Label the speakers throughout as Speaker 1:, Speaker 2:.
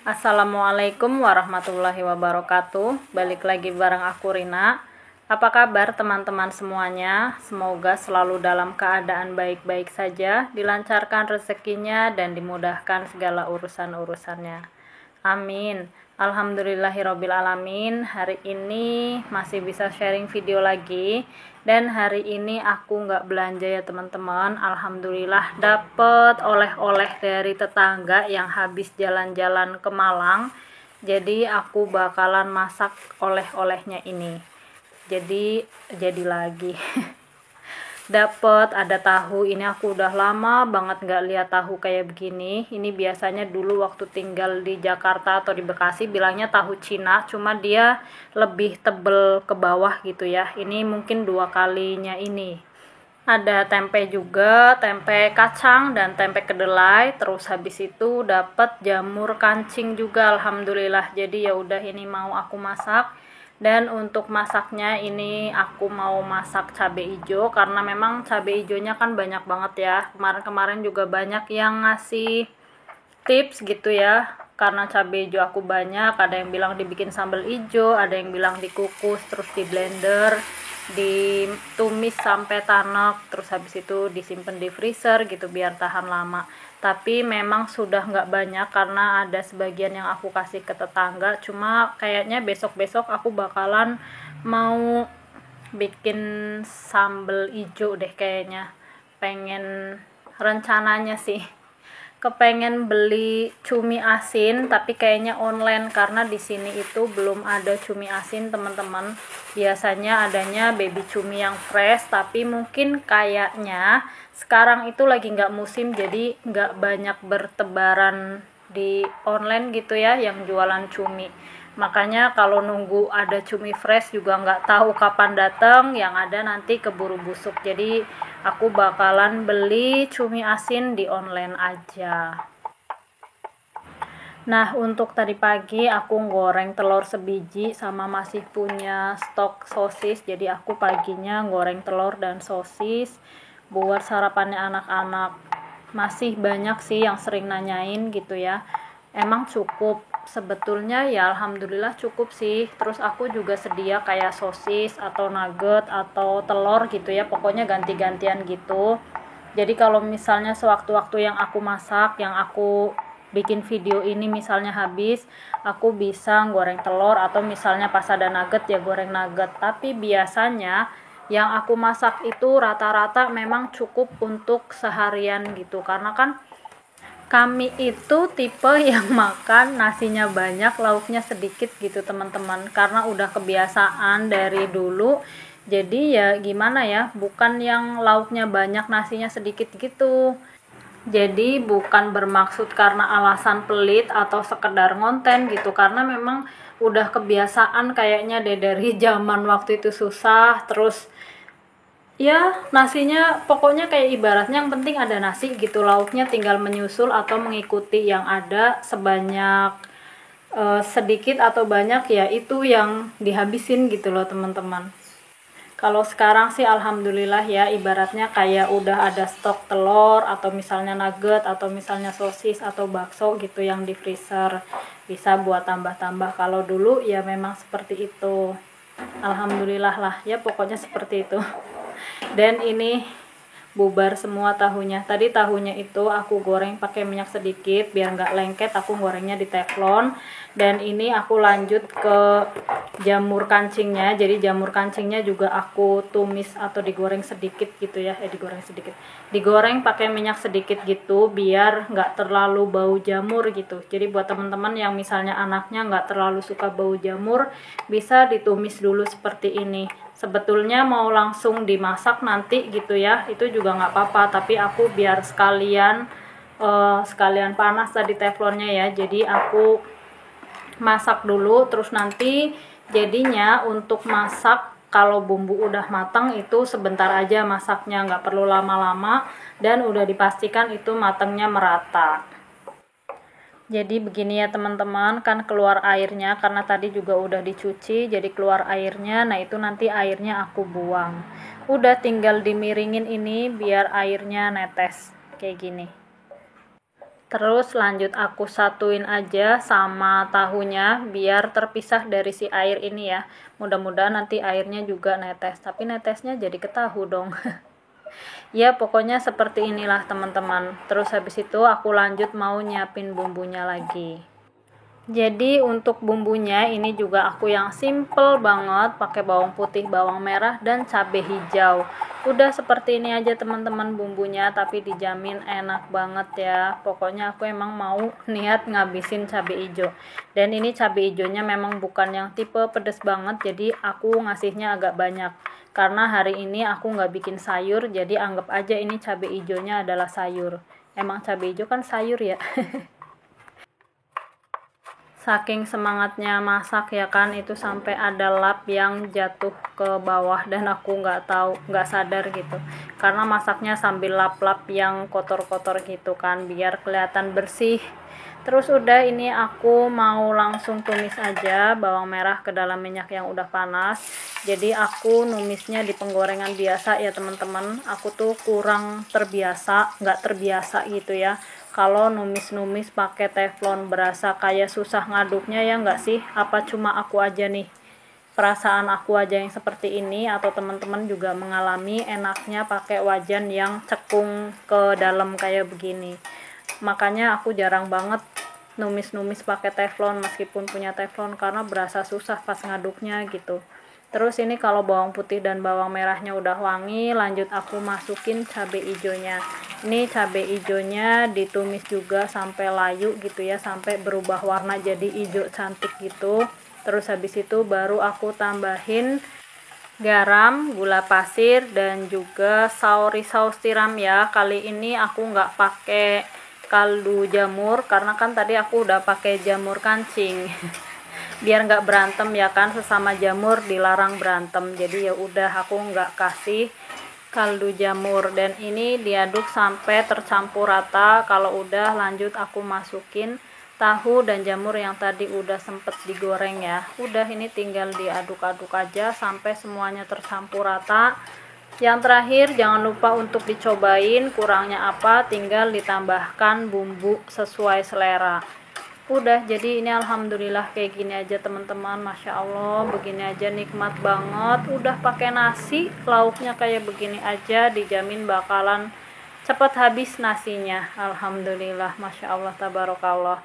Speaker 1: Assalamualaikum warahmatullahi wabarakatuh. Balik lagi bareng aku Rina. Apa kabar teman-teman semuanya? Semoga selalu dalam keadaan baik-baik saja, dilancarkan rezekinya dan dimudahkan segala urusan-urusannya. Amin. Alhamdulillahirrabbilalamin. Hari ini masih bisa sharing video lagi. Dan hari ini aku nggak belanja ya teman-teman. Alhamdulillah dapet oleh-oleh dari tetangga yang habis jalan-jalan ke Malang. Jadi aku bakalan masak oleh-olehnya ini. Jadi lagi. Dapet ada tahu. Ini aku udah lama banget nggak lihat tahu kayak begini. Ini biasanya dulu waktu tinggal di Jakarta atau di Bekasi bilangnya tahu Cina, cuma dia lebih tebel ke bawah gitu ya. Ini mungkin 2 kalinya ini. Ada tempe juga, tempe kacang dan tempe kedelai. Terus habis itu dapat jamur kancing juga, alhamdulillah. Jadi ya udah, ini mau aku masak. Dan untuk masaknya ini aku mau masak cabai hijau karena memang cabai hijaunya kan banyak banget ya. Kemarin-kemarin juga banyak yang ngasih tips gitu ya. Karena cabai hijau aku banyak, ada yang bilang dibikin sambal hijau, ada yang bilang dikukus terus di blender, ditumis sampai tanek, terus habis itu disimpan di freezer gitu biar tahan lama. Tapi memang sudah nggak banyak karena ada sebagian yang aku kasih ke tetangga. Cuma kayaknya besok-besok aku bakalan mau bikin sambal hijau deh kayaknya. Pengen, rencananya sih kepengen beli cumi asin, tapi kayaknya online karena di sini itu belum ada cumi asin teman-teman. Biasanya adanya baby cumi yang fresh, tapi mungkin kayaknya sekarang itu lagi nggak musim, jadi nggak banyak bertebaran di online gitu ya yang jualan cumi. Makanya kalau nunggu ada cumi fresh juga nggak tahu kapan datang, yang ada nanti keburu busuk. Jadi aku bakalan beli cumi asin di online aja. Nah, untuk tadi pagi aku goreng telur sebiji sama masih punya stok sosis. Jadi aku paginya goreng telur dan sosis buat sarapannya anak-anak. Masih banyak sih yang sering nanyain gitu ya. Emang cukup? Sebetulnya ya alhamdulillah cukup sih. Terus aku juga sedia kayak sosis atau nugget atau telur gitu ya. Pokoknya ganti-gantian gitu. Jadi kalau misalnya sewaktu-waktu yang aku masak, yang aku bikin video ini misalnya habis, aku bisa goreng telur, atau misalnya pas ada nugget ya goreng nugget. Tapi biasanya yang aku masak itu rata-rata memang cukup untuk seharian gitu. Karena kan kami itu tipe yang makan nasinya banyak, lauknya sedikit gitu teman-teman. Karena udah kebiasaan dari dulu. Jadi ya gimana ya, bukan yang lauknya banyak nasinya sedikit gitu. Jadi bukan bermaksud karena alasan pelit atau sekedar ngonten gitu, karena memang udah kebiasaan kayaknya deh dari zaman waktu itu susah. Terus ya nasinya pokoknya kayak ibaratnya yang penting ada nasi gitu, lauknya tinggal menyusul atau mengikuti yang ada, sebanyak sedikit atau banyak ya itu yang dihabisin gitu loh teman-teman. Kalau sekarang sih alhamdulillah ya, ibaratnya kayak udah ada stok telur atau misalnya nugget atau misalnya sosis atau bakso gitu yang di freezer, bisa buat tambah-tambah. Kalau dulu ya memang seperti itu. Alhamdulillah lah ya, pokoknya seperti itu. Dan ini bubar semua tahunya. Tadi tahunya itu aku goreng pakai minyak sedikit biar nggak lengket, aku gorengnya di teflon. Dan ini aku lanjut ke jamur kancingnya. Jadi jamur kancingnya juga aku tumis atau digoreng sedikit gitu ya. Digoreng pakai minyak sedikit gitu biar nggak terlalu bau jamur gitu. Jadi buat teman-teman yang misalnya anaknya nggak terlalu suka bau jamur, bisa ditumis dulu seperti ini. Sebetulnya mau langsung dimasak nanti gitu ya, itu juga nggak apa-apa, tapi aku biar sekalian panas tadi teflonnya ya, jadi aku masak dulu. Terus nanti jadinya untuk masak, kalau bumbu udah matang itu sebentar aja masaknya, nggak perlu lama-lama, dan udah dipastikan itu matangnya merata. Jadi begini ya teman-teman, kan keluar airnya karena tadi juga udah dicuci, jadi keluar airnya. Nah itu nanti airnya aku buang. Udah tinggal dimiringin ini biar airnya netes kayak gini. Terus lanjut aku satuin aja sama tahunya biar terpisah dari si air ini ya. Mudah-mudahan nanti airnya juga netes, tapi netesnya jadi ke tahu dong. Ya pokoknya seperti inilah teman-teman. Terus habis itu aku lanjut mau nyiapin bumbunya lagi. Jadi untuk bumbunya ini juga aku yang simple banget, pakai bawang putih, bawang merah, dan cabai hijau. Udah seperti ini aja teman-teman bumbunya, tapi dijamin enak banget ya. Pokoknya aku emang mau niat ngabisin cabai hijau. Dan ini cabai hijaunya memang bukan yang tipe pedes banget, jadi aku ngasihnya agak banyak. Karena hari ini aku nggak bikin sayur, jadi anggap aja ini cabai hijaunya adalah sayur. Emang cabai hijau kan sayur ya. Saking semangatnya masak ya kan, itu sampai ada lap yang jatuh ke bawah dan aku nggak sadar gitu, karena masaknya sambil lap-lap yang kotor-kotor gitu kan biar kelihatan bersih. Terus udah ini aku mau langsung tumis aja bawang merah ke dalam minyak yang udah panas. Jadi aku numisnya di penggorengan biasa ya teman-teman, aku tuh kurang terbiasa, nggak terbiasa gitu ya kalau numis-numis pakai teflon, berasa kayak susah ngaduknya ya nggak sih? Apa cuma aku aja nih? Perasaan aku aja yang seperti ini atau teman-teman juga mengalami enaknya pakai wajan yang cekung ke dalam kayak begini. Makanya aku jarang banget numis-numis pakai teflon meskipun punya teflon karena berasa susah pas ngaduknya gitu. Terus ini kalau bawang putih dan bawang merahnya udah wangi, lanjut aku masukin cabai hijaunya. Ini cabai hijaunya ditumis juga sampai layu gitu ya, sampai berubah warna jadi hijau cantik gitu. Terus habis itu baru aku tambahin garam, gula pasir, dan juga saus tiram ya. Kali ini aku nggak pakai kaldu jamur karena kan tadi aku udah pakai jamur kancing. Biar nggak berantem ya kan, sesama jamur dilarang berantem, jadi ya udah aku nggak kasih kaldu jamur. Dan ini diaduk sampai tercampur rata. Kalau udah lanjut aku masukin tahu dan jamur yang tadi udah sempet digoreng ya. Udah ini tinggal diaduk-aduk aja sampai semuanya tercampur rata. Yang terakhir jangan lupa untuk dicobain kurangnya apa, tinggal ditambahkan bumbu sesuai selera. Udah, jadi ini alhamdulillah kayak gini aja teman-teman, masya Allah begini aja nikmat banget. Udah pakai nasi, lauknya kayak begini aja, dijamin bakalan cepet habis nasinya. Alhamdulillah, masya Allah, tabarakallah.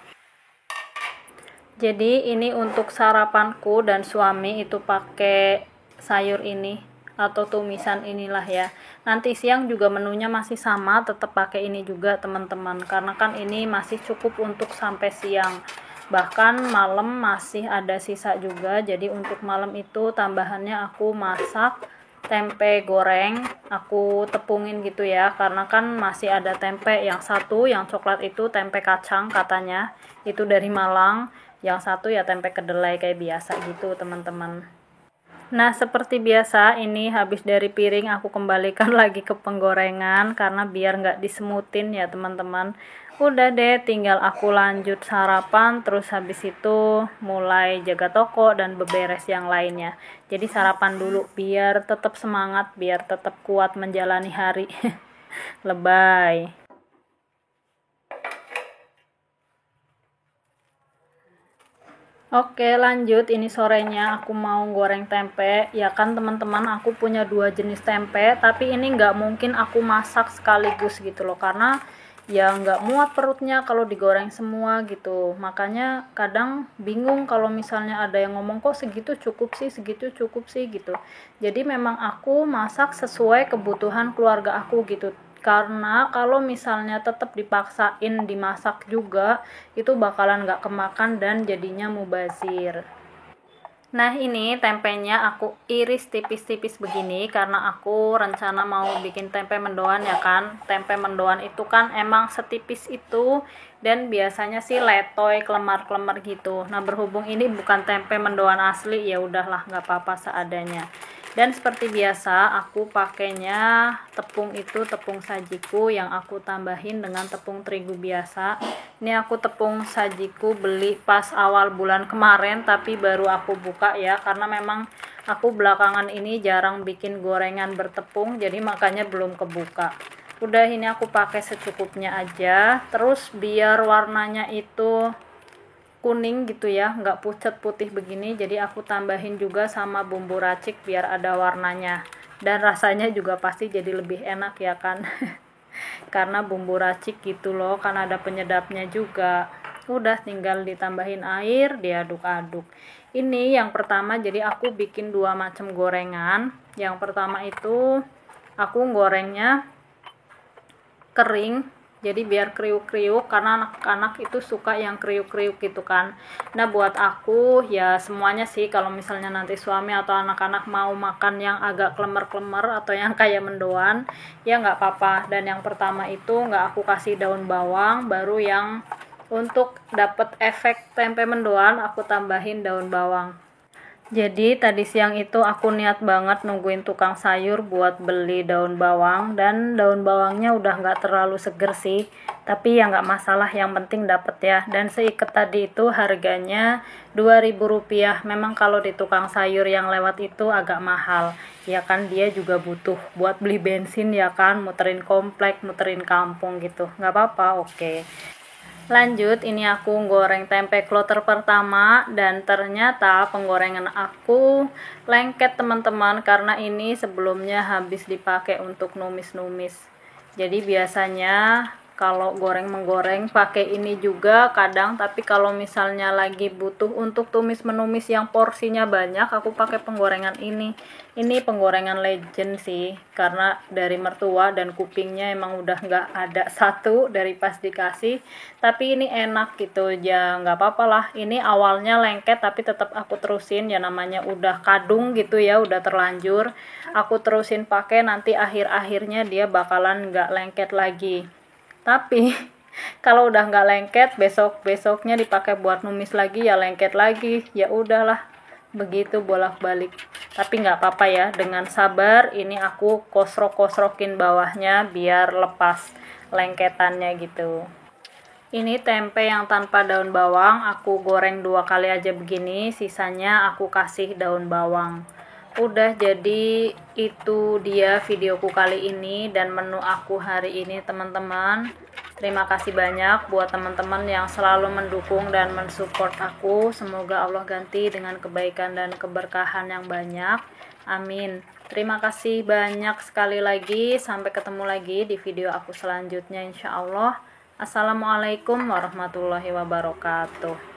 Speaker 1: Jadi ini untuk sarapanku dan suami itu pakai sayur ini atau tumisan inilah ya. Nanti siang juga menunya masih sama, tetap pakai ini juga teman-teman, karena kan ini masih cukup untuk sampai siang. Bahkan malam masih ada sisa juga, jadi untuk malam itu tambahannya aku masak tempe goreng, aku tepungin gitu ya, karena kan masih ada tempe yang satu yang coklat itu tempe kacang katanya, itu dari Malang, yang satu ya tempe kedelai kayak biasa gitu teman-teman. Nah, seperti biasa, ini habis dari piring aku kembalikan lagi ke penggorengan karena biar nggak disemutin ya teman-teman. Udah deh, tinggal aku lanjut sarapan, terus habis itu mulai jaga toko dan beberes yang lainnya. Jadi sarapan dulu biar tetap semangat, biar tetap kuat menjalani hari. Lebay. Oke lanjut, ini sorenya aku mau goreng tempe. Ya kan teman-teman, aku punya dua jenis tempe, tapi ini nggak mungkin aku masak sekaligus gitu loh, karena ya nggak muat perutnya kalau digoreng semua gitu. Makanya kadang bingung kalau misalnya ada yang ngomong kok segitu cukup sih, segitu cukup sih gitu. Jadi memang aku masak sesuai kebutuhan keluarga aku gitu, karena kalau misalnya tetap dipaksain dimasak juga itu bakalan gak kemakan dan jadinya mubazir. Nah ini tempenya aku iris tipis-tipis begini karena aku rencana mau bikin tempe mendoan ya kan. Tempe mendoan itu kan emang setipis itu dan biasanya sih letoy kelemar-kelemar gitu. Nah berhubung ini bukan tempe mendoan asli, ya udahlah nggak apa-apa seadanya. Dan seperti biasa aku pakainya tepung itu tepung sajiku yang aku tambahin dengan tepung terigu biasa. Ini aku tepung sajiku beli pas awal bulan kemarin tapi baru aku buka ya, karena memang aku belakangan ini jarang bikin gorengan bertepung, jadi makanya belum kebuka. Udah, ini aku pakai secukupnya aja. Terus biar warnanya itu kuning gitu ya, nggak pucat putih begini, jadi aku tambahin juga sama bumbu racik biar ada warnanya, dan rasanya juga pasti jadi lebih enak ya kan. Karena bumbu racik gitu loh, kan ada penyedapnya juga. Udah, tinggal ditambahin air, diaduk-aduk. Ini yang pertama, jadi aku bikin 2 macam gorengan. Yang pertama itu aku gorengnya kering, jadi biar kriuk-kriuk, karena anak-anak itu suka yang kriuk-kriuk gitu kan. Nah, buat aku ya semuanya sih, kalau misalnya nanti suami atau anak-anak mau makan yang agak klemer-klemer atau yang kayak mendoan, ya nggak apa-apa. Dan yang pertama itu nggak aku kasih daun bawang, baru yang untuk dapet efek tempe mendoan aku tambahin daun bawang. Jadi tadi siang itu aku niat banget nungguin tukang sayur buat beli daun bawang, dan daun bawangnya udah nggak terlalu seger sih, tapi ya nggak masalah, yang penting dapet ya. Dan seikat tadi itu harganya Rp2.000. Memang kalau di tukang sayur yang lewat itu agak mahal, ya kan, dia juga butuh buat beli bensin ya kan, muterin komplek, muterin kampung gitu, nggak apa-apa, oke. Lanjut, ini aku goreng tempe kloter pertama, dan ternyata penggorengan aku lengket teman-teman, karena ini sebelumnya habis dipakai untuk numis-numis. Jadi biasanya kalau menggoreng pakai ini juga kadang, tapi kalau misalnya lagi butuh untuk tumis menumis yang porsinya banyak, aku pakai penggorengan ini. Ini penggorengan legend sih, karena dari mertua, dan kupingnya emang udah nggak ada satu dari pas dikasih, tapi ini enak gitu ya, nggak apa-apa lah. Ini awalnya lengket tapi tetap aku terusin, ya namanya udah kadung gitu ya, udah terlanjur, aku terusin pakai, nanti akhir-akhirnya dia bakalan nggak lengket lagi. Tapi kalau udah nggak lengket, besok-besoknya dipakai buat numis lagi ya lengket lagi. Ya udahlah, begitu bolak-balik. Tapi nggak apa-apa ya, dengan sabar ini aku kosrok-kosrokin bawahnya biar lepas lengketannya gitu. Ini tempe yang tanpa daun bawang, aku goreng 2 kali aja begini, sisanya aku kasih daun bawang. Udah, jadi itu dia videoku kali ini dan menu aku hari ini teman-teman. Terima kasih banyak buat teman-teman yang selalu mendukung dan mensupport aku. Semoga Allah ganti dengan kebaikan dan keberkahan yang banyak. Amin. Terima kasih banyak sekali lagi. Sampai ketemu lagi di video aku selanjutnya insya Allah. Assalamualaikum warahmatullahi wabarakatuh.